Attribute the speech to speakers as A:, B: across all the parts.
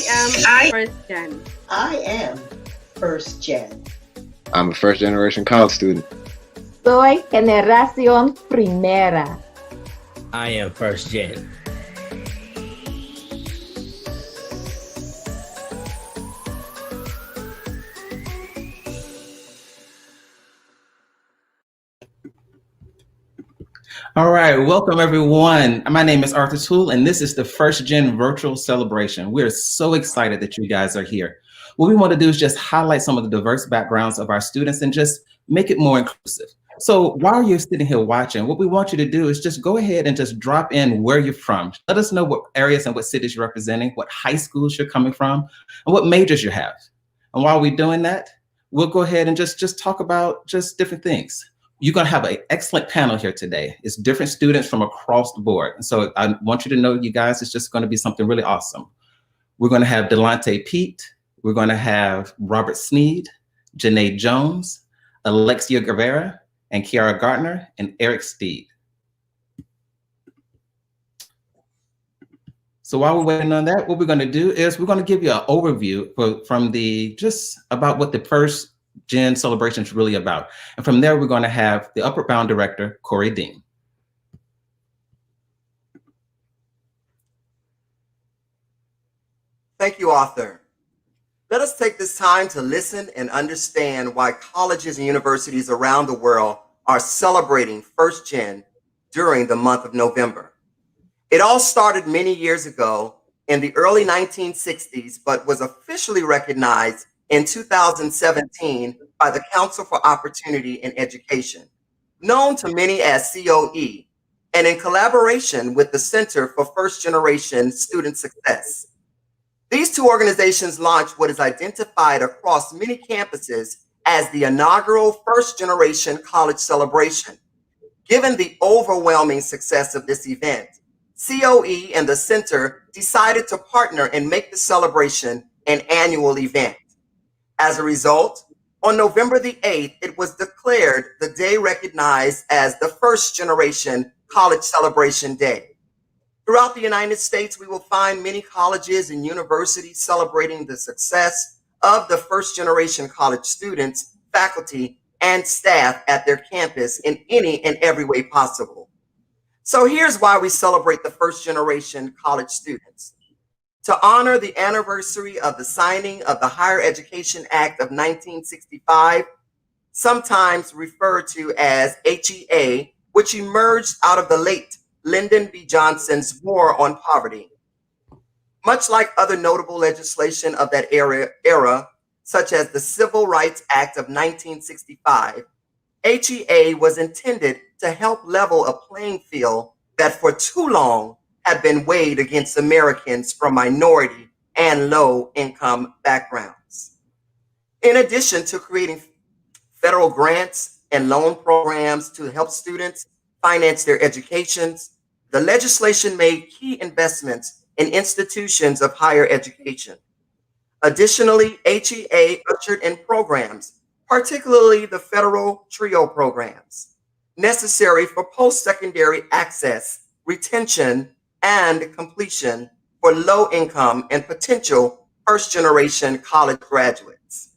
A: am first gen.
B: I am first gen.
C: I'm a first generation college student.
D: Soy generación primera.
E: I am first gen.
F: All right, welcome everyone. My name is Arthur Toole, and this is the First Gen Virtual Celebration. We're so excited that you guys are here. What we want to do is just highlight some of the diverse backgrounds of our students and just make it more inclusive. So while you're sitting here watching, what we want you to do is just go ahead and just drop in where you're from. Let us know what areas and what cities you're representing, what high schools you're coming from, and what majors you have. And while we're doing that, we'll go ahead and just talk about just different things. You're going to have an excellent panel here today. It's different students from across the board. And so I want you to know, you guys, it's just going to be something really awesome. We're going to have Delonte Pete. We're going to have Robert Snead, Janae Jones, Alexia Guevara, and Kiara Gardner, and Eric Steed. So while we're waiting on that, what we're going to do is we're going to give you an overview from just about what the First Gen Celebration is really about. And from there, we're going to have the Upward Bound director, Corey Dean.
G: Thank you, Arthur. Let us take this time to listen and understand why colleges and universities around the world are celebrating First Gen during the month of November. It all started many years ago in the early 1960s, but was officially recognized in 2017 by the Council for Opportunity in Education, known to many as COE, and in collaboration with the Center for First Generation Student Success. These two organizations launched what is identified across many campuses as the inaugural First Generation College Celebration. Given the overwhelming success of this event, COE and the Center decided to partner and make the celebration an annual event. As a result, on November the 8th, it was declared the day recognized as the First Generation College Celebration Day. Throughout the United States, we will find many colleges and universities celebrating the success of the First Generation college students, faculty, and staff at their campus in any and every way possible. So here's why we celebrate the First Generation college students. To honor the anniversary of the signing of the Higher Education Act of 1965, sometimes referred to as HEA, which emerged out of the late Lyndon B. Johnson's War on Poverty. Much like other notable legislation of that era, such as the Civil Rights Act of 1965, HEA was intended to help level a playing field that for too long had been weighed against Americans from minority and low-income backgrounds. In addition to creating federal grants and loan programs to help students finance their educations, the legislation made key investments in institutions of higher education. Additionally, HEA ushered in programs, particularly the federal TRIO programs, necessary for post-secondary access, retention, and completion for low-income and potential first-generation college graduates.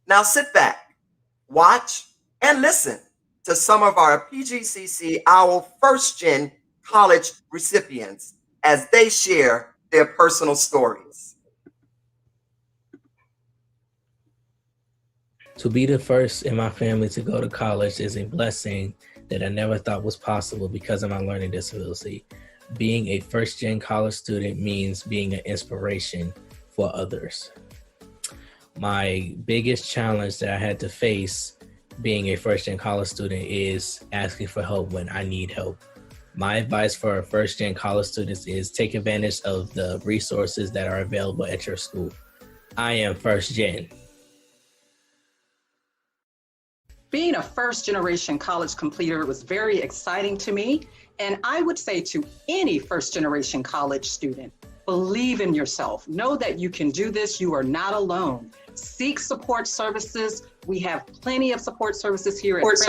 G: Now sit back, watch, and listen to some of our PGCC OWL first-gen college recipients as they share their personal stories.
E: To be the first in my family to go to college is a blessing that I never thought was possible because of my learning disability. Being a first-gen college student means being an inspiration for others. My biggest challenge that I had to face being a first-gen college student is asking for help when I need help. My advice for first-gen college students is take advantage of the resources that are available at your school. I am first-gen.
H: Being a first-generation college completer was very exciting to me, and I would say to any first-generation college student, believe in yourself. Know that you can do this. You are not alone. Seek support services. We have plenty of support services here at
A: Prince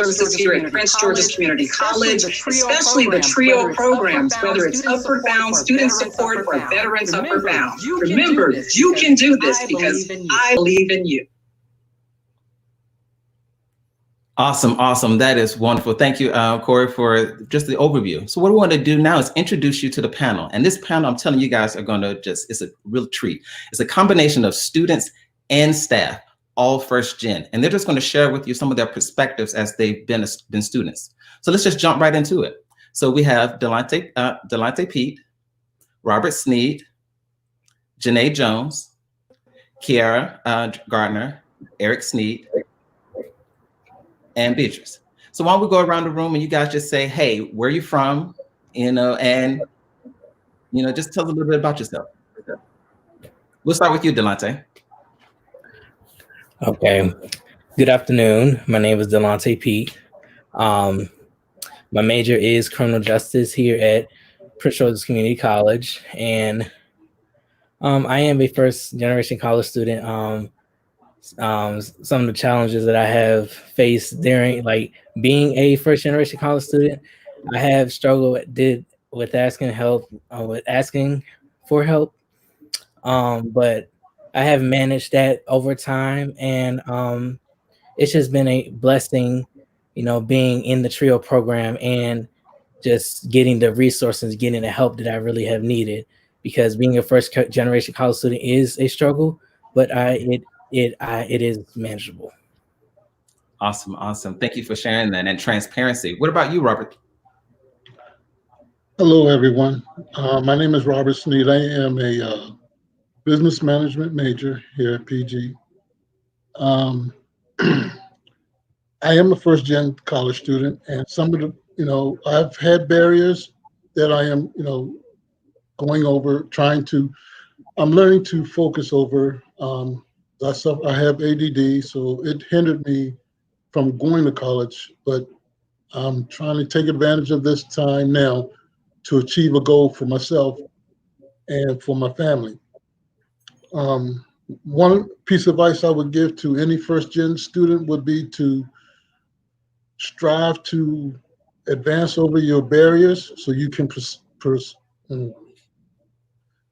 A: George's Community College, especially the TRIO programs, whether it's Upward Bound Student Support or Veterans Upward Bound. Remember, you can do this because I believe in you.
F: Awesome, awesome. That is wonderful. Thank you, Corey, for just the overview. So what we want to do now is introduce you to the panel. And this panel, I'm telling you guys, are going to it's a real treat. It's a combination of students and staff, all first gen. And they're just going to share with you some of their perspectives as they've been students. So let's just jump right into it. So we have Delonte Pete, Robert Snead, Janae Jones, Kiara Gardner, Eric Snead, and Beatrice. So why don't we go around the room and you guys just say, hey, where are you from? And just tell us a little bit about yourself. We'll start with you, Delonte.
E: Okay. Good afternoon. My name is Delonte Pete. My major is criminal justice here at Prince George's Community College. And I am a first generation college student. Some of the challenges that I have faced during being a first generation college student, I have struggled with asking for help. But I have managed that over time, and it's just been a blessing, being in the TRIO program and just getting the resources, getting the help that I really have needed, because being a first generation college student is a struggle, but it is manageable.
F: Awesome, awesome. Thank you for sharing that and transparency. What about you, Robert?
I: Hello, everyone. My name is Robert Snead. I am a business management major here at PG. I am a first gen college student, and some of the, I've had barriers that I am, going over, I'm learning to focus over. I have ADD, so it hindered me from going to college, but I'm trying to take advantage of this time now to achieve a goal for myself and for my family. One piece of advice I would give to any first gen student would be to strive to advance over your barriers so you can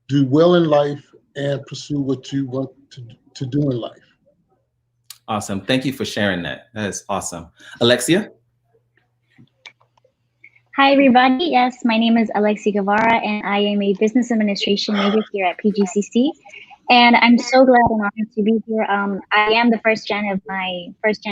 I: do well in life and pursue what you want to do in life.
F: Awesome. Thank you for sharing that. That is awesome. Alexia?
J: Hi, everybody. Yes, my name is Alexia Guevara, and I am a business administration major here at PGCC. And I'm so glad and honored to be here. I am the first gen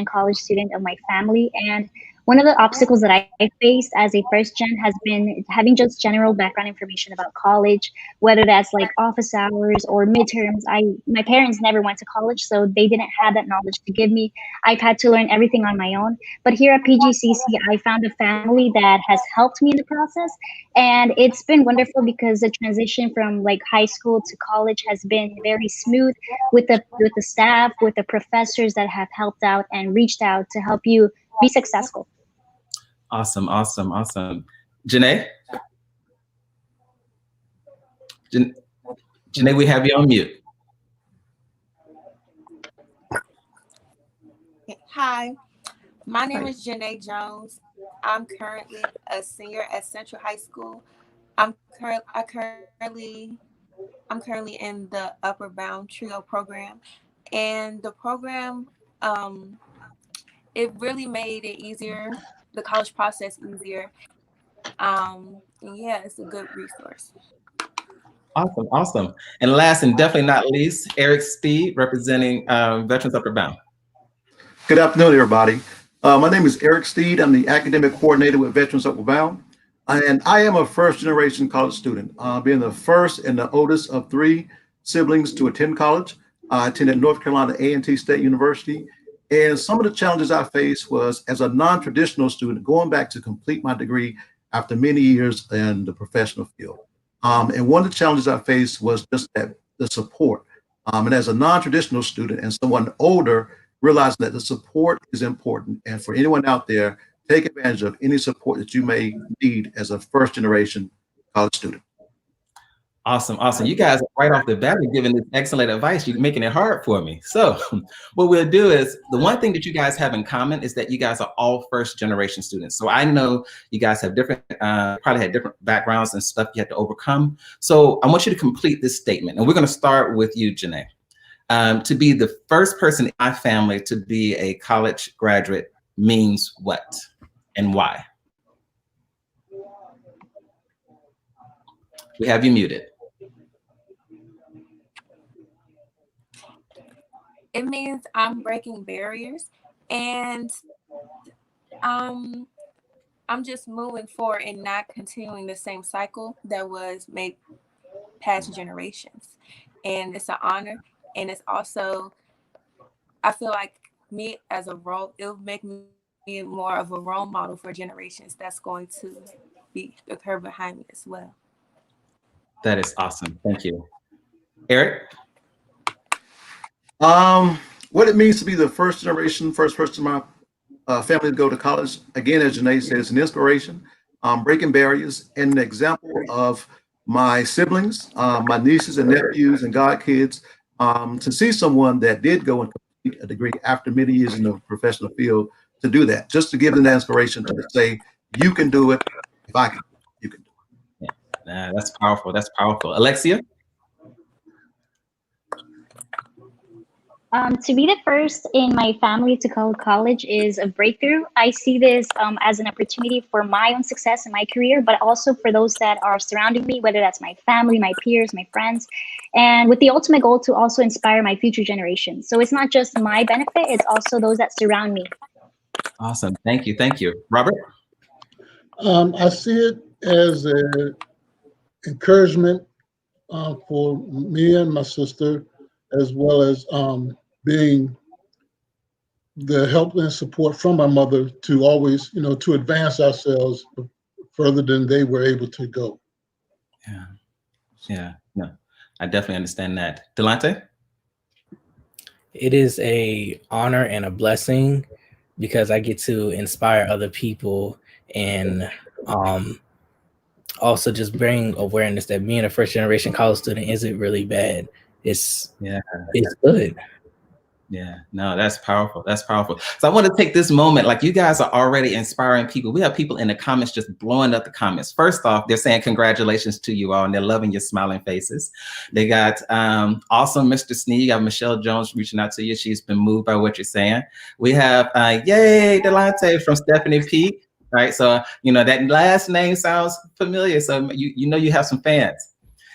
J: college student of my family. And one of the obstacles that I faced as a first gen has been having just general background information about college, whether that's like office hours or midterms. My parents never went to college, so they didn't have that knowledge to give me. I've had to learn everything on my own. But here at PGCC, I found a family that has helped me in the process. And it's been wonderful because the transition from high school to college has been very smooth with the staff, with the professors that have helped out and reached out to help you be successful.
F: Awesome, awesome, awesome. Janae? Janae, we have you on mute.
K: Hi, my name is Janae Jones. I'm currently a senior at Central High School. I'm currently in the Upward Bound TRIO program, and the program it really made it easier, the college process easier. Yeah, it's a good resource.
F: Awesome, awesome. And last and definitely not least, Eric Snead, representing Veterans Upward Bound.
L: Good afternoon, everybody. My name is Eric Snead. I'm the academic coordinator with Veterans Upward Bound, and I am a first generation college student, being the first and the oldest of 3 siblings to attend college. I attended North Carolina A&T State University, and some of the challenges I faced was, as a non-traditional student, going back to complete my degree after many years in the professional field. And one of the challenges I faced was just the support. And as a non-traditional student and someone older, realizing that the support is important. And for anyone out there, take advantage of any support that you may need as a first generation college student.
F: Awesome, awesome. You guys are right off the bat giving this excellent advice. You're making it hard for me. So what we'll do is, the one thing that you guys have in common is that you guys are all first generation students. So I know you guys have different, probably had different backgrounds and stuff you had to overcome. So I want you to complete this statement. And we're gonna start with you, Janae. To be the first person in my family to be a college graduate means what and why? We have you muted.
K: It means I'm breaking barriers, and I'm just moving forward and not continuing the same cycle that was made past generations. And it's an honor, and it's also, I feel like me as a role, it'll make me more of a role model for generations that's going to be occur behind me as well.
F: That is awesome. Thank you. Eric?
L: What it means to be the first person in my family to go to college, again, as Janae said, it's an inspiration, breaking barriers, and an example of my siblings, my nieces and nephews and godkids, to see someone that did go and complete a degree after many years in the professional field to do that, just to give them the inspiration to say, you can do it. If I can, you can do it.
F: Yeah, that's powerful. That's powerful. Alexia?
J: To be the first in my family to go to college is a breakthrough. I see this as an opportunity for my own success in my career, but also for those that are surrounding me, whether that's my family, my peers, my friends, and with the ultimate goal to also inspire my future generations. So it's not just my benefit, it's also those that surround me.
F: Awesome. Thank you. Thank you. Robert?
I: I see it as an encouragement for me and my sister, as well as being the help and support from my mother to always, to advance ourselves further than they were able to go.
F: Yeah. Yeah. No, I definitely understand that. Delante?
E: It is a honor and a blessing because I get to inspire other people and also just bring awareness that being a first generation college student isn't really bad. It's good.
F: Yeah, no, that's powerful. That's powerful. So I want to take this moment, like you guys are already inspiring people. We have people in the comments just blowing up the comments. First off, they're saying congratulations to you all, and they're loving your smiling faces. They got awesome Mr. Snead. You got Michelle Jones reaching out to you. She's been moved by what you're saying. We have yay, Delante from Stephanie P. Right, so that last name sounds familiar. So you have some fans.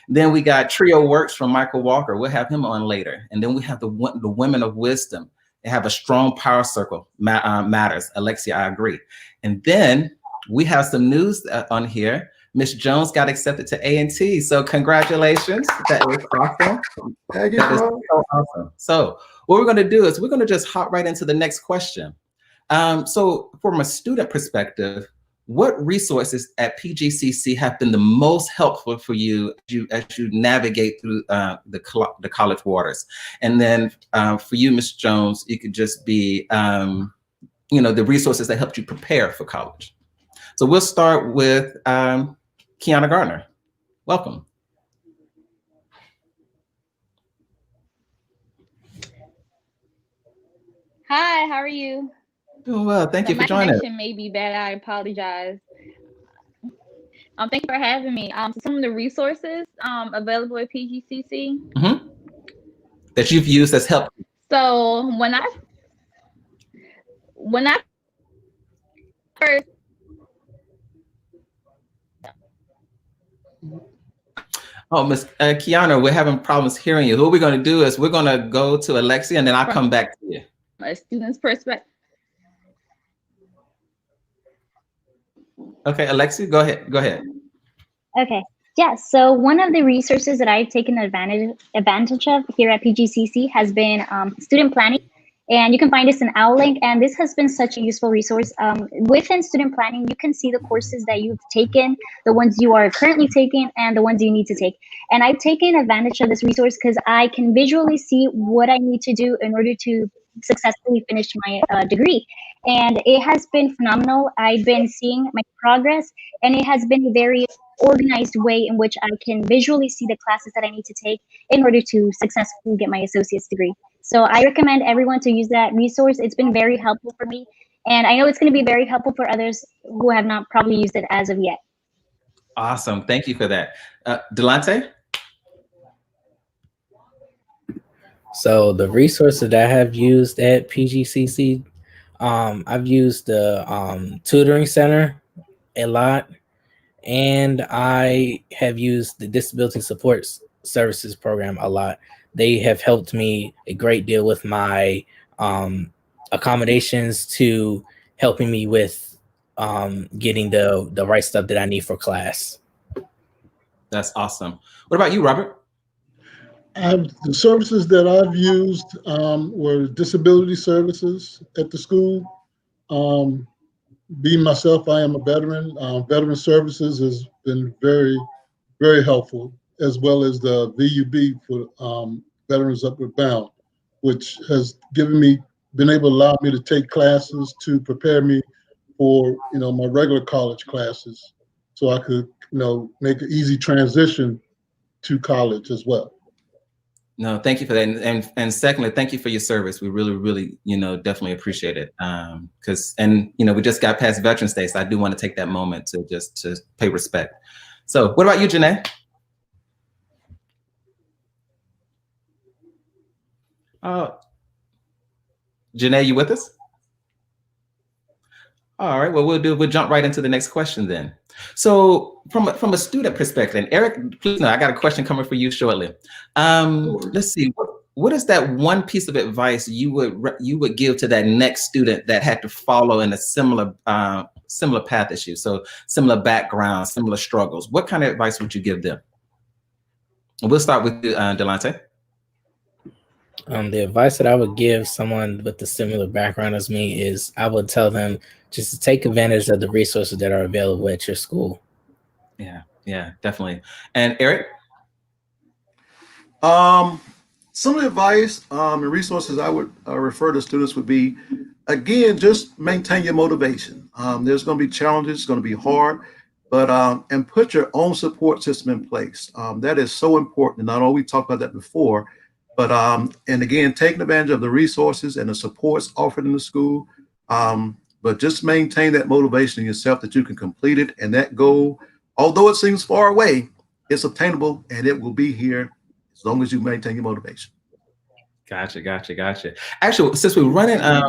F: Then we got Trio Works from Michael Walker. We'll have him on later. And then we have the Women of Wisdom. They have a strong power circle. Matters. Alexia, I agree. And then we have some news on here. Miss Jones got accepted to A&T. So congratulations. That is awesome.
L: That is
F: so awesome. So what we're going to do is we're going to just hop right into the next question. So from a student perspective, what resources at PGCC have been the most helpful for you as you navigate through the college waters? And then for you, Ms. Jones, it could just be the resources that helped you prepare for college. So we'll start with Kiana Gardner. Welcome.
M: Hi, how are you?
F: Doing well. Thank you for joining us.
M: My connection may be bad. I apologize. Thank you for having me. Some of the resources available at PGCC
F: that you've used as help.
M: So when I first.
F: Oh, Miss Kiana, we're having problems hearing you. What we're going to do is we're going to go to Alexia, and then I'll come back to you.
M: A student's perspective.
F: Okay, Alexia, go ahead. Go ahead.
J: Okay. Yeah, so one of the resources that I've taken advantage of here at PGCC has been student planning. And you can find this in OwlLink, and this has been such a useful resource. Within student planning, you can see the courses that you've taken, the ones you are currently taking, and the ones you need to take. And I've taken advantage of this resource because I can visually see what I need to do in order to successfully finish my degree. And it has been phenomenal. I've been seeing my progress, and it has been a very organized way in which I can visually see the classes that I need to take in order to successfully get my associate's degree. So I recommend everyone to use that resource. It's been very helpful for me, and I know it's going to be very helpful for others who have not probably used it as of yet.
F: Awesome. Thank you for that. Delante?
E: So the resources that I have used at PGCC, I've used the tutoring center a lot, and I have used the disability support services program a lot. They have helped me a great deal with my accommodations to helping me with getting the right stuff that I need for class.
F: That's awesome. What about you, Robert?
I: The services that I've used were disability services at the school. Being myself, I am a veteran. Veteran services has been very, very helpful, as well as the VUB for Veterans Upward Bound, which has been able to allow me to take classes to prepare me for, my regular college classes, so I could, make an easy transition to college as well.
F: No, thank you for that. And secondly, thank you for your service. We really, really, definitely appreciate it. We just got past Veterans Day, so I do want to take that moment to pay respect. So what about you, Janae? Janae, you with us? All right, well, we'll jump right into the next question then. So from a student perspective, and Eric, please know, I got a question coming for you shortly. Let's see, what is that one piece of advice you would give to that next student that had to follow in a similar path as you? So similar background, similar struggles. What kind of advice would you give them? And we'll start with Delante.
E: The advice that I would give someone with a similar background as me is I would tell them just to take advantage of the resources that are available at your school.
F: Yeah, definitely. And Eric?
L: Some of the advice and resources I would refer to students would be, again, just maintain your motivation. There's going to be challenges, it's going to be hard, but and put your own support system in place. That is so important. Not only we talked about that before, but and again, taking advantage of the resources and the supports offered in the school, but just maintain that motivation in yourself that you can complete it, and that goal, although it seems far away, it's obtainable and it will be here as long as you maintain your motivation.
F: Gotcha. Actually, since we're running a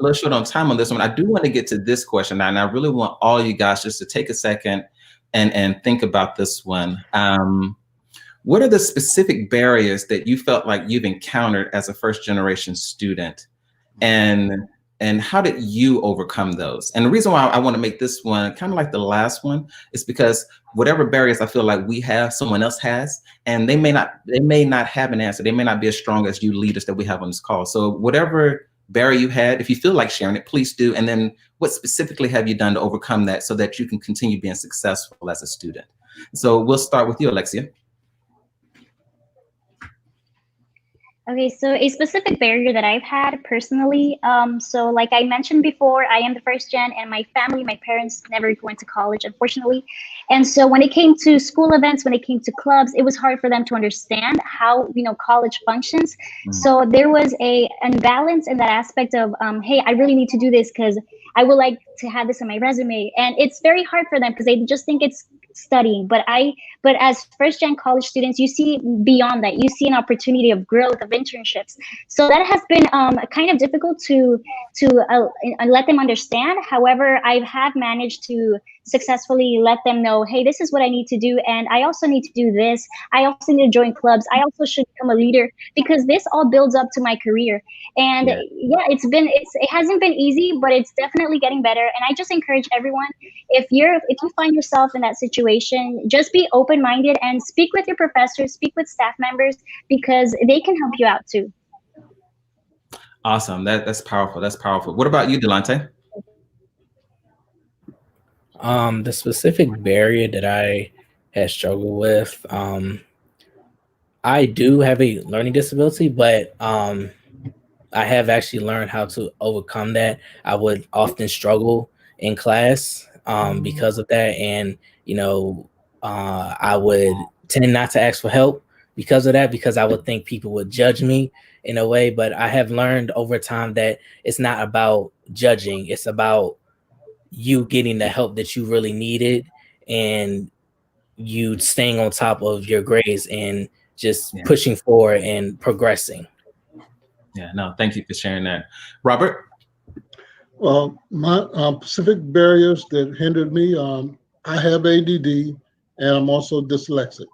F: little short on time on this one, I do want to get to this question now, and I really want all you guys just to take a second and think about this one. What are the specific barriers that you felt like you've encountered as a first generation student, and how did you overcome those? And the reason why I want to make this one kind of like the last one is because whatever barriers I feel like we have, someone else has, and they may not have an answer. They may not be as strong as you leaders that we have on this call. So whatever barrier you had, if you feel like sharing it, please do. And then what specifically have you done to overcome that so that you can continue being successful as a student? So we'll start with you, Alexia.
J: Okay, so a specific barrier that I've had personally, so like I mentioned before, I am the first gen, and my family, my parents never went to college, unfortunately. And so when it came to school events, when it came to clubs, it was hard for them to understand how, college functions. Mm-hmm. So there was an imbalance in that aspect of, hey, I really need to do this because I would like to have this on my resume. And it's very hard for them because they just think it's studying. But as first gen college students, you see beyond that. You see an opportunity of growth, of internships. So that has been kind of difficult to let them understand. However, I have managed to successfully let them know, hey, this is what I need to do, and I also need to do this. I also need to join clubs. I also should become a leader, because this all builds up to my career. And it hasn't been easy, but it's definitely getting better. And I just encourage everyone, if you find yourself in that situation, just be open-minded and speak with your professors, speak with staff members, because they can help you out too.
F: Awesome. That's powerful. That's powerful. What about you, Delante?
E: The specific barrier that I had struggled with, I do have a learning disability, but I have actually learned how to overcome that. I would often struggle in class because of that. And, I would tend not to ask for help because of that, because I would think people would judge me in a way. But I have learned over time that it's not about judging. It's about you getting the help that you really needed and you staying on top of your grades and just pushing forward and progressing.
F: Yeah, no, thank you for sharing that. Robert?
I: Well, my specific barriers that hindered me, I have ADD and I'm also dyslexic.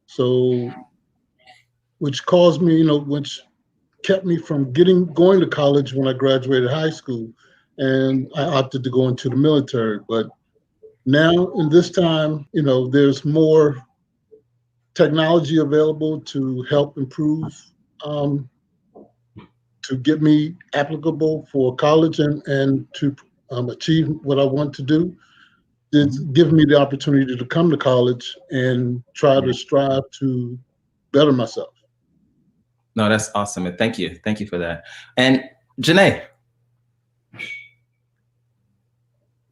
I: So, which caused me, which kept me from going to college when I graduated high school. And I opted to go into the military. But now in this time, there's more technology available to help improve, to get me applicable for college and to achieve what I want to do. It's given me the opportunity to come to college and try to strive to better myself.
F: No, that's awesome. And thank you. Thank you for that. And Janae.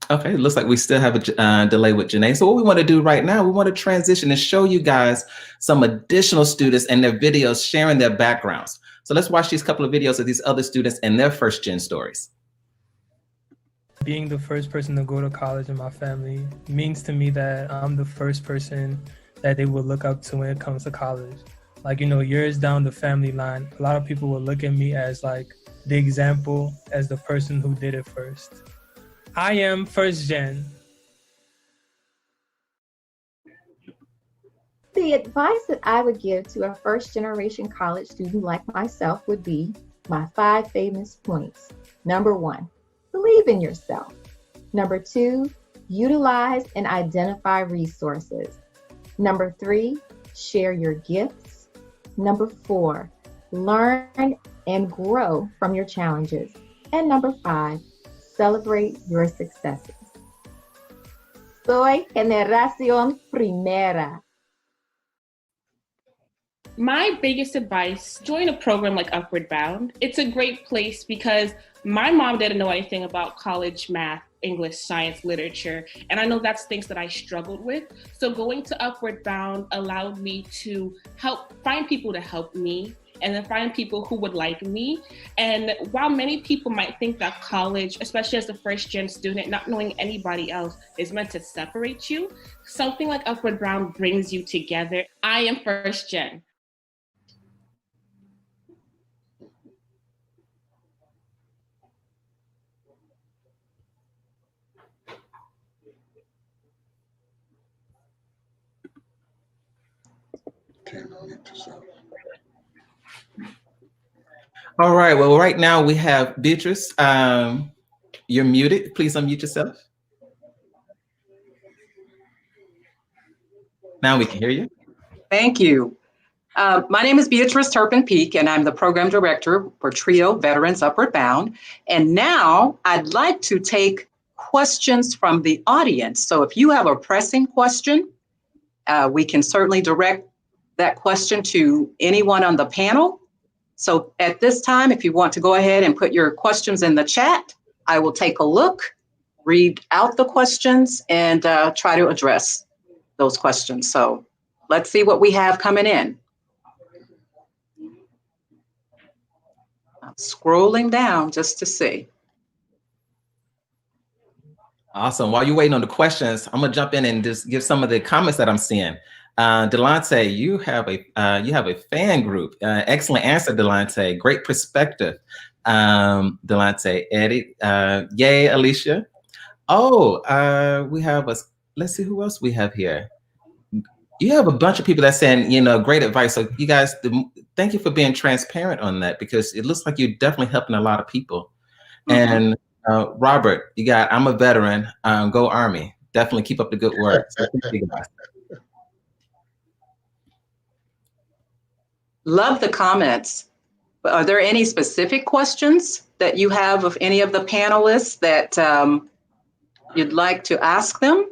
F: Okay, it looks like we still have a delay with Janae. So what we want to do right now, we want to transition and show you guys some additional students and their videos sharing their backgrounds. So let's watch these couple of videos of these other students and their first gen stories.
N: Being the first person to go to college in my family means to me that I'm the first person that they will look up to when it comes to college. Like, years down the family line, a lot of people will look at me as like the example, as the person who did it first. I am first gen.
D: The advice that I would give to a first generation college student like myself would be my 5 famous points. Number 1, believe in yourself. Number 2, utilize and identify resources. Number 3, share your gifts. Number 4, learn and grow from your challenges. And number 5, celebrate your successes. Soy generación primera.
O: My biggest advice, join a program like Upward Bound. It's a great place because my mom didn't know anything about college math, English, science, literature, and I know that's things that I struggled with. So going to Upward Bound allowed me to find people to help me and then find people who would like me. And while many people might think that college, especially as a first gen student, not knowing anybody else is meant to separate you, something like Upward Bound brings you together. I am first gen.
F: All right, well, right now we have Beatrice. You're muted. Please unmute yourself. Now we can hear you.
H: Thank you. My name is Beatrice Turpin-Peak, and I'm the program director for TRIO Veterans Upward Bound. And now I'd like to take questions from the audience. So if you have a pressing question, we can certainly direct that question to anyone on the panel. So at this time, if you want to go ahead and put your questions in the chat, I will take a look, read out the questions, and try to address those questions. So let's see what we have coming in. I'm scrolling down just to see.
F: Awesome. While you're waiting on the questions, I'm gonna jump in and just give some of the comments that I'm seeing. Delonte, you have a fan group. Excellent answer, Delonte. Great perspective, Delonte. Eddie, yay, Alicia. Oh, we have let's see who else we have here. You have a bunch of people that saying, great advice. So you guys, thank you for being transparent on that, because it looks like you're definitely helping a lot of people. Mm-hmm. And Robert, you got, I'm a veteran, go Army. Definitely keep up the good work. So thank you guys.
H: Love the comments. Are there any specific questions that you have of any of the panelists that you'd like to ask them?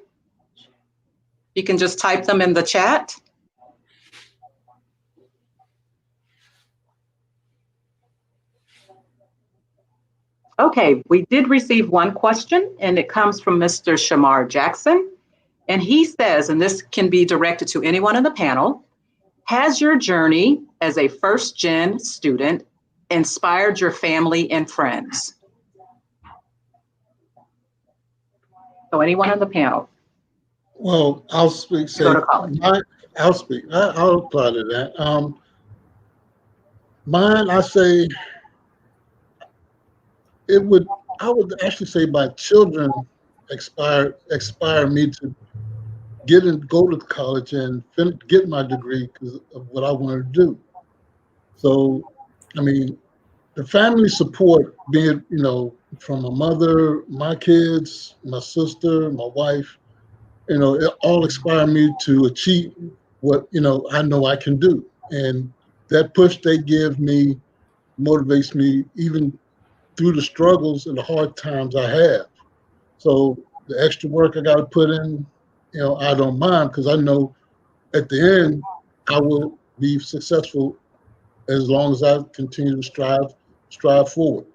H: You can just type them in the chat. Okay, we did receive one question, and it comes from Mr. Shamar Jackson. And he says, and this can be directed to anyone on the panel, has your journey as a first-gen student inspired your family and friends? So anyone on the panel?
I: Well, I'll speak. Say,
H: Go to college.
I: I'll speak. I'll apply to that. Mine, I say, I would actually say my children inspire me to go to college and get my degree because of what I wanted to do. So, I mean, the family support, being, from my mother, my kids, my sister, my wife, it all inspire me to achieve what, I know I can do. And that push they give me motivates me even through the struggles and the hard times I have. So the extra work I got to put in, I don't mind because I know at the end I will be successful as long as I continue to strive forward.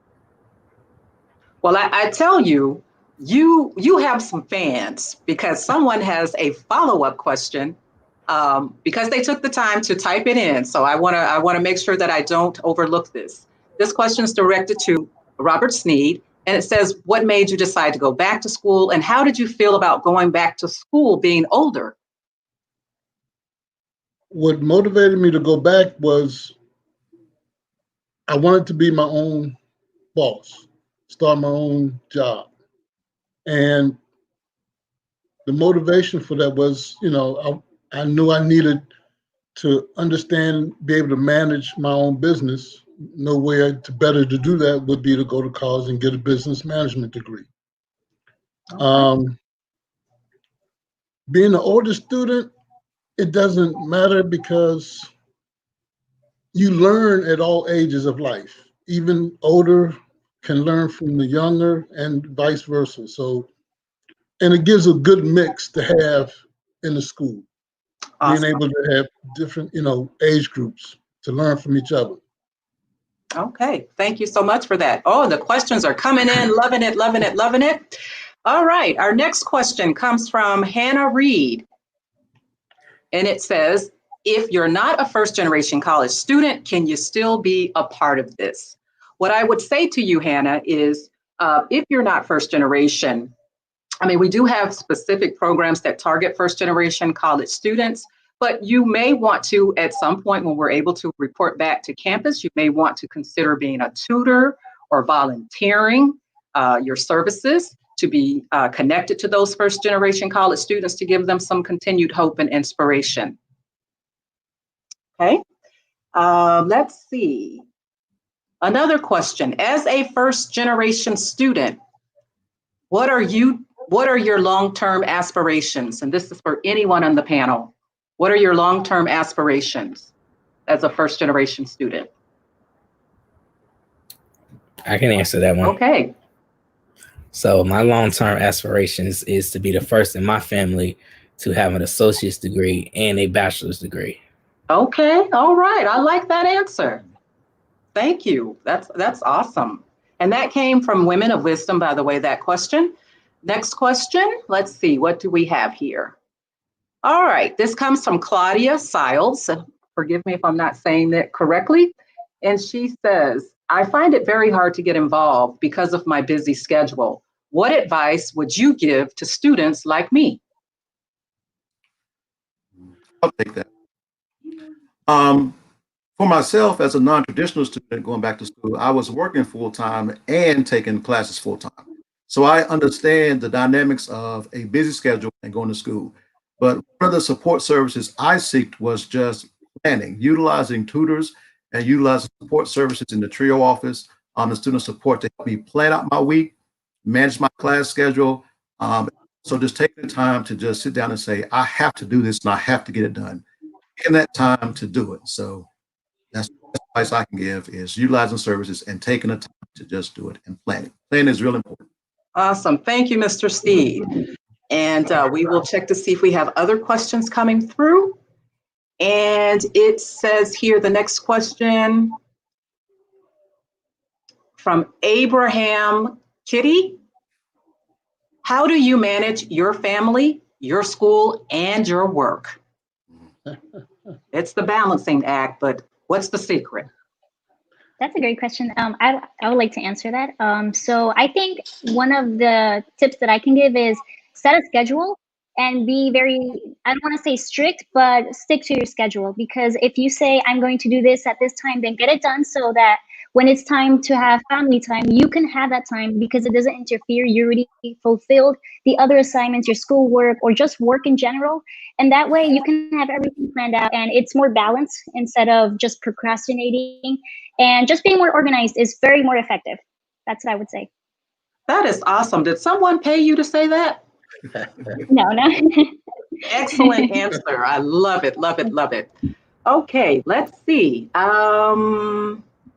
H: Well, I tell you, you have some fans because someone has a follow-up question because they took the time to type it in. So I want to make sure that I don't overlook this. This question is directed to Robert Snead, and it says, what made you decide to go back to school, and how did you feel about going back to school being older?
I: What motivated me to go back was I wanted to be my own boss, start my own job. And the motivation for that was, I knew I needed to understand, be able to manage my own business. No way better to do that would be to go to college and get a business management degree. Okay. Being an older student, it doesn't matter because you learn at all ages of life. Even older can learn from the younger and vice versa. So, and it gives a good mix to have in the school. Awesome. Being able to have different, age groups to learn from each other.
H: Okay, thank you so much for that. Oh, the questions are coming in, loving it, loving it, loving it. All right, our next question comes from Hannah Reed. And it says, if you're not a first-generation college student, can you still be a part of this? What I would say to you, Hannah, is if you're not first generation, I mean, we do have specific programs that target first-generation college students, but you may want to, at some point when we're able to report back to campus, you may want to consider being a tutor or volunteering your services to be connected to those first-generation college students to give them some continued hope and inspiration. Okay, let's see. Another question, as a first-generation student, what are your long-term aspirations? And this is for anyone on the panel. What are your long-term aspirations as a first-generation student?
E: I can answer that one.
H: Okay.
E: So my long-term aspirations is to be the first in my family to have an associate's degree and a bachelor's degree.
H: Okay, all right. I like that answer. Thank you. That's awesome. And that came from Women of Wisdom, by the way, that question. Next question, let's see, what do we have here? All right, this comes from Claudia Siles. Forgive me if I'm not saying that correctly. And she says, I find it very hard to get involved because of my busy schedule. What advice would you give to students like me?
L: I'll take that. For myself, as a non-traditional student going back to school, I was working full-time and taking classes full-time. So I understand the dynamics of a busy schedule and going to school. But one of the support services I seeked was just planning, utilizing tutors and utilizing support services in the TRIO office, the student support to help me plan out my week, manage my class schedule. So just taking the time to just sit down and say, I have to do this and I have to get it done. In that time to do it. So that's the advice I can give is utilizing services and taking the time to just do it and planning. Planning is real important.
H: Awesome. Thank you, Mr. Snead. And we will check to see if we have other questions coming through. And it says here, the next question from Abraham Kitty. How do you manage your family, your school, and your work? It's the balancing act, but what's the secret?
J: That's a great question. I would like to answer that. So I think one of the tips that I can give is set a schedule and be very, I don't want to say strict, but stick to your schedule. Because if you say, I'm going to do this at this time, then get it done so that when it's time to have family time, you can have that time because it doesn't interfere. You already fulfilled the other assignments, your schoolwork, or just work in general. And that way you can have everything planned out and it's more balanced instead of just procrastinating. And just being more organized is very more effective. That's what I would say.
H: That is awesome. Did someone pay you to say that?
J: No.
H: Excellent answer. I love it, love it, love it. Okay, let's see.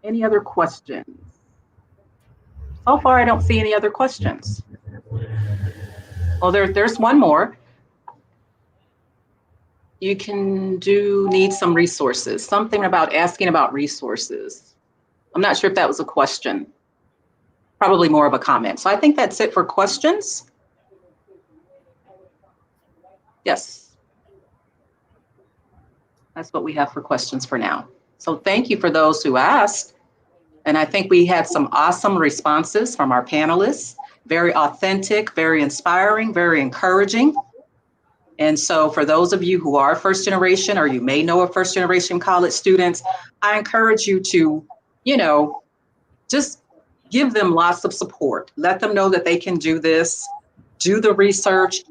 H: Any other questions? So far, I don't see any other questions. Oh, there's one more. You can need some resources, something about asking about resources. I'm not sure if that was a question, probably more of a comment. So I think that's it for questions. Yes. That's what we have for questions for now. So thank you for those who asked. And I think we had some awesome responses from our panelists, very authentic, very inspiring, very encouraging. And so for those of you who are first generation, or you may know of first generation college students, I encourage you to, just give them lots of support. Let them know that they can do this, do the research.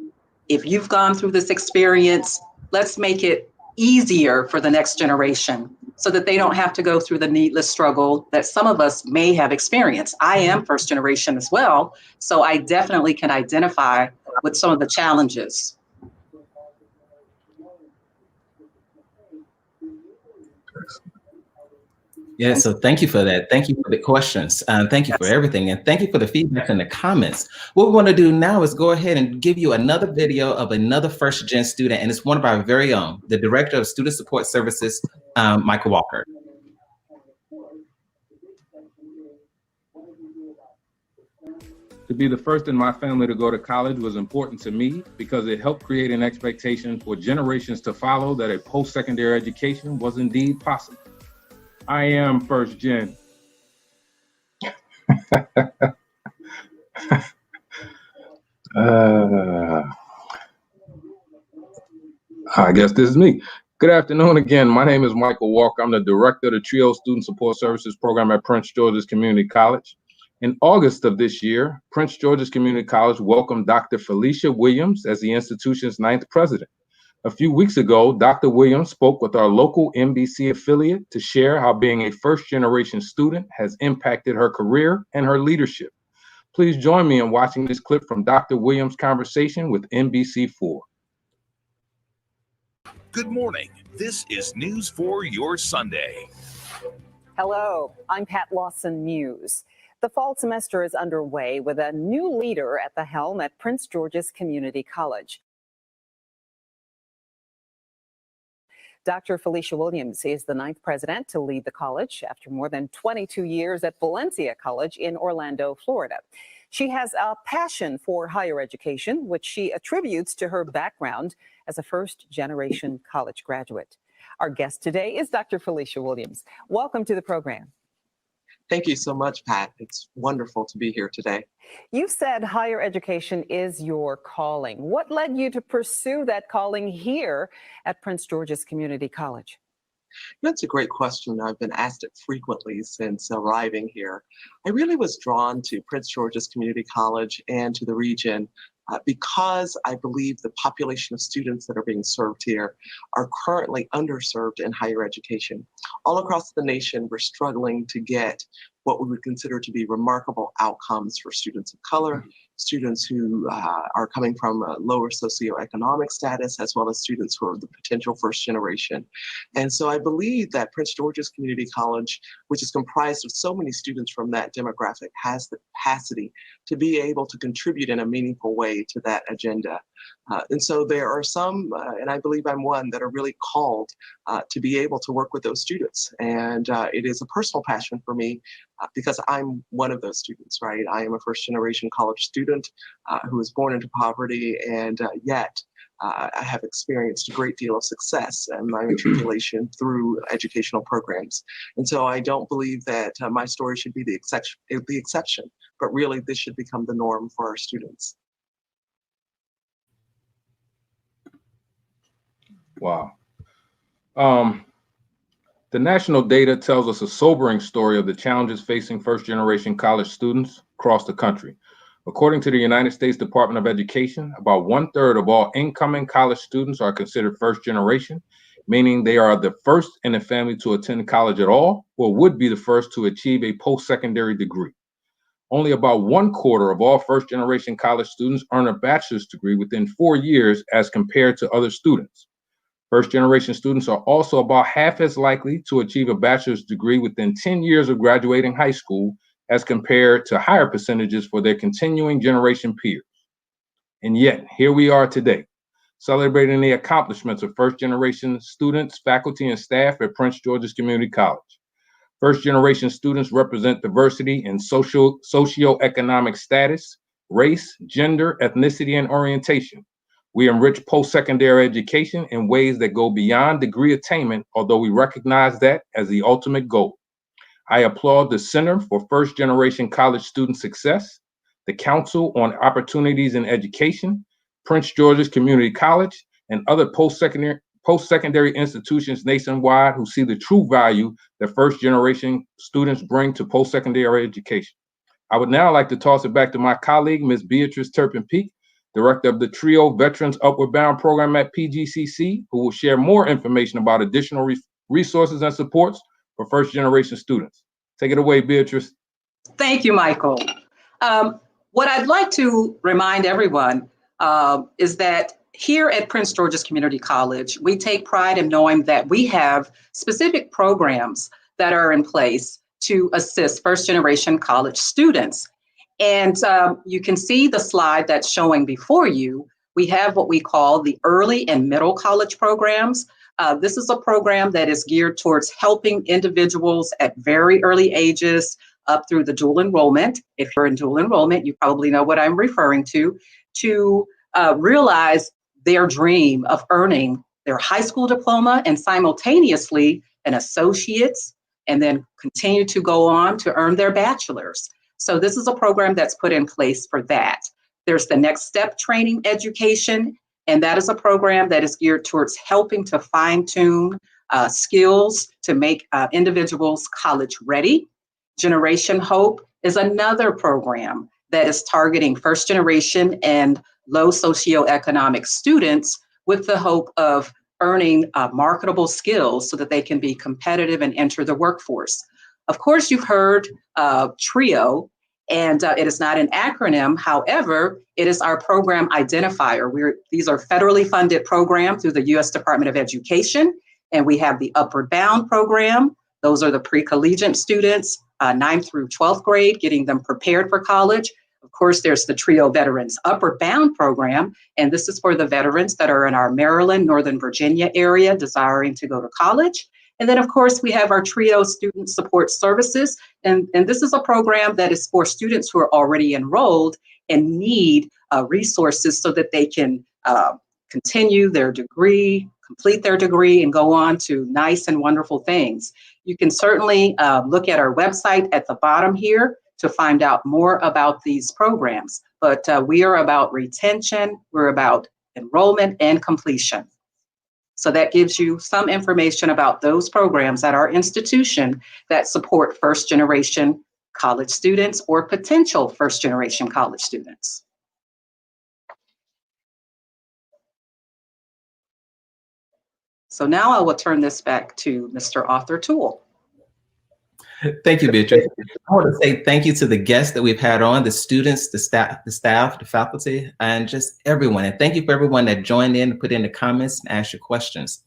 H: If you've gone through this experience, let's make it easier for the next generation so that they don't have to go through the needless struggle that some of us may have experienced. I am first generation as well, so I definitely can identify with some of the challenges.
F: Yeah, so thank you for that. Thank you for the questions. Thank you for everything. And thank you for the feedback and the comments. What we want to do now is go ahead and give you another video of another first gen student. And it's one of our very own, the Director of Student Support Services, Michael Walker.
P: To be the first in my family to go to college was important to me because it helped create an expectation for generations to follow that a post-secondary education was indeed possible. I am first gen. I guess this is me. Good afternoon again. My name is Michael Walker. I'm the director of the TRIO Student Support Services program at Prince George's Community College. In August of this year, Prince George's Community College welcomed Dr. Felicia Williams as the institution's 9th president. A few weeks ago, Dr. Williams spoke with our local NBC affiliate to share how being a first-generation student has impacted her career and her leadership. Please join me in watching this clip from Dr. Williams' conversation with NBC4.
Q: Good morning. This is News for Your Sunday.
R: Hello, I'm Pat Lawson-Muse. The fall semester is underway with a new leader at the helm at Prince George's Community College. Dr. Felicia Williams is the 9th president to lead the college after more than 22 years at Valencia College in Orlando, Florida. She has a passion for higher education, which she attributes to her background as a first-generation college graduate. Our guest today is Dr. Felicia Williams. Welcome to the program.
S: Thank you so much, Pat. It's wonderful to be here today.
R: You said higher education is your calling. What led you to pursue that calling here at Prince George's Community College?
S: That's a great question. I've been asked it frequently since arriving here. I really was drawn to Prince George's Community College and to the region because I believe the population of students that are being served here are currently underserved in higher education. All across the nation, we're struggling to get what we would consider to be remarkable outcomes for students of color, students who are coming from a lower socioeconomic status, as well as students who are the potential first generation. And so I believe that Prince George's Community College, which is comprised of so many students from that demographic, has the capacity to be able to contribute in a meaningful way to that agenda. And so there are some, and I believe I'm one, that are really called to be able to work with those students. And it is a personal passion for me because I'm one of those students, right? I am a first generation college student who was born into poverty, and yet I have experienced a great deal of success in my matriculation through educational programs. And so I don't believe that my story should be the exception, but really this should become the norm for our students.
P: Wow. The national data tells us a sobering story of the challenges facing first-generation college students across the country. According to the United States Department of Education, about 1/3 of all incoming college students are considered first generation, meaning they are the first in the family to attend college at all, or would be the first to achieve a post-secondary degree. Only about 1/4 of all first-generation college students earn a bachelor's degree within 4 years as compared to other students. First-generation students are also about half as likely to achieve a bachelor's degree within 10 years of graduating high school as compared to higher percentages for their continuing generation peers. And yet, here we are today, celebrating the accomplishments of first-generation students, faculty, and staff at Prince George's Community College. First-generation students represent diversity in socioeconomic status, race, gender, ethnicity, and orientation. We enrich post-secondary education in ways that go beyond degree attainment, although we recognize that as the ultimate goal. I applaud the Center for First-Generation College Student Success, the Council on Opportunities in Education, Prince George's Community College, and other post-secondary institutions nationwide who see the true value that first-generation students bring to post-secondary education. I would now like to toss it back to my colleague, Ms. Beatrice Turpin-Peak, Director of the TRIO Veterans Upward Bound program at PGCC, who will share more information about additional resources and supports for first-generation students. Take it away, Beatrice.
H: Thank you, Michael. What I'd like to remind everyone is that here at Prince George's Community College, we take pride in knowing that we have specific programs that are in place to assist first-generation college students. And you can see the slide that's showing before you. We have what we call the early and middle college programs. This is a program that is geared towards helping individuals at very early ages up through the dual enrollment. If you're in dual enrollment, you probably know what I'm referring to realize their dream of earning their high school diploma and simultaneously an associate's, and then continue to go on to earn their bachelor's. So this is a program that's put in place for that. There's the Next Step Training Education, and that is a program that is geared towards helping to fine-tune skills to make individuals college ready. Generation Hope is another program that is targeting first generation and low socioeconomic students with the hope of earning marketable skills so that they can be competitive and enter the workforce. Of course, you've heard TRIO, and it is not an acronym. However, it is our program identifier. These are federally funded programs through the U.S. Department of Education, and we have the Upward Bound program. Those are the pre-collegiate students, 9th through 12th grade, getting them prepared for college. Of course, there's the TRIO Veterans Upward Bound program, and this is for the veterans that are in our Maryland, Northern Virginia area desiring to go to college. And then, of course, we have our TRIO Student Support Services, and this is a program that is for students who are already enrolled and need resources so that they can continue their degree, complete their degree, and go on to nice and wonderful things. You can certainly look at our website at the bottom here to find out more about these programs. But we are about retention, we're about enrollment and completion. So that gives you some information about those programs at our institution that support first generation college students or potential first generation college students. So now I will turn this back to Mr. Arthur Toole.
F: Thank you, Beatrice. I want to say thank you to the guests that we've had on, the students, the staff, the faculty, and just everyone. And thank you for everyone that joined in, put in the comments, and asked your questions.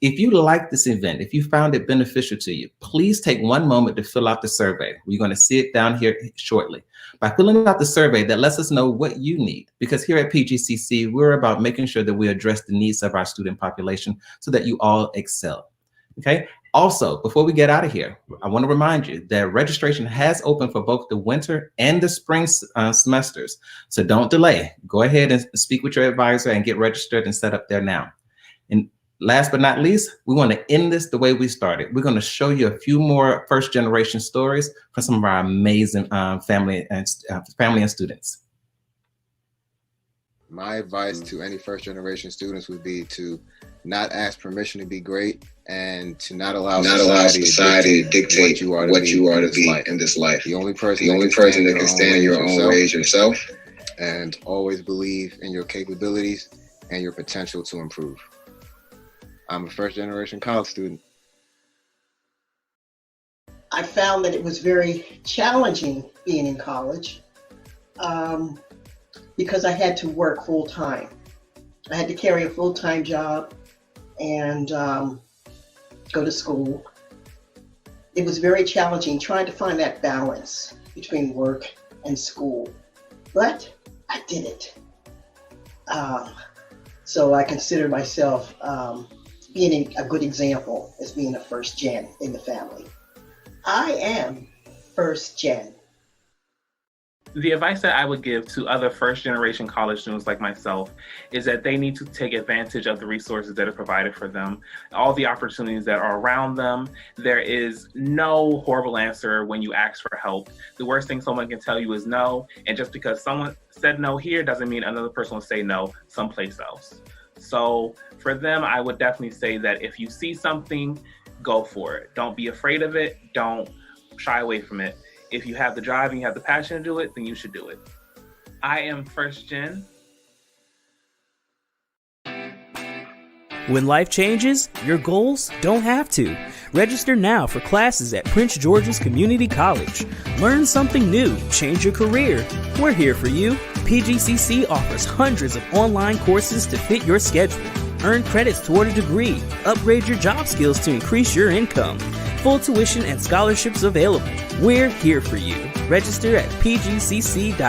F: If you liked this event, if you found it beneficial to you, please take one moment to fill out the survey. We're going to see it down here shortly. By filling out the survey, that lets us know what you need, because here at PGCC, we're about making sure that we address the needs of our student population so that you all excel. Okay. Also, before we get out of here, I want to remind you that registration has opened for both the winter and the spring semesters. So don't delay. Go ahead and speak with your advisor and get registered and set up there now. And last but not least, we want to end this the way we started. We're going to show you a few more first generation stories from some of our amazing family and students.
C: My advice to any first generation students would be to not ask permission to be great and to not allow society to dictate what you are to be in this life. The only person that can stand in your own way is yourself, and always believe in your capabilities and your potential to improve. I'm a first generation college student.
B: I found that it was very challenging being in college because I had to work full time. I had to carry a full-time job and go to school. It was very challenging trying to find that balance between work and school, but I did it. So I consider myself being a good example as being a first gen in the family. I am first gen.
T: The advice that I would give to other first generation college students like myself is that they need to take advantage of the resources that are provided for them, all the opportunities that are around them. There is no horrible answer when you ask for help. The worst thing someone can tell you is no, and just because someone said no here doesn't mean another person will say no someplace else. So for them, I would definitely say that if you see something, go for it. Don't be afraid of it. Don't shy away from it. If you have the drive and you have the passion to do it, then you should do it. I am first gen.
U: When life changes, your goals don't have to. Register now for classes at Prince George's Community College. Learn something new, change your career. We're here for you. PGCC offers hundreds of online courses to fit your schedule. Earn credits toward a degree. Upgrade your job skills to increase your income. Full tuition and scholarships available. We're here for you. Register at pgcc.edu/now.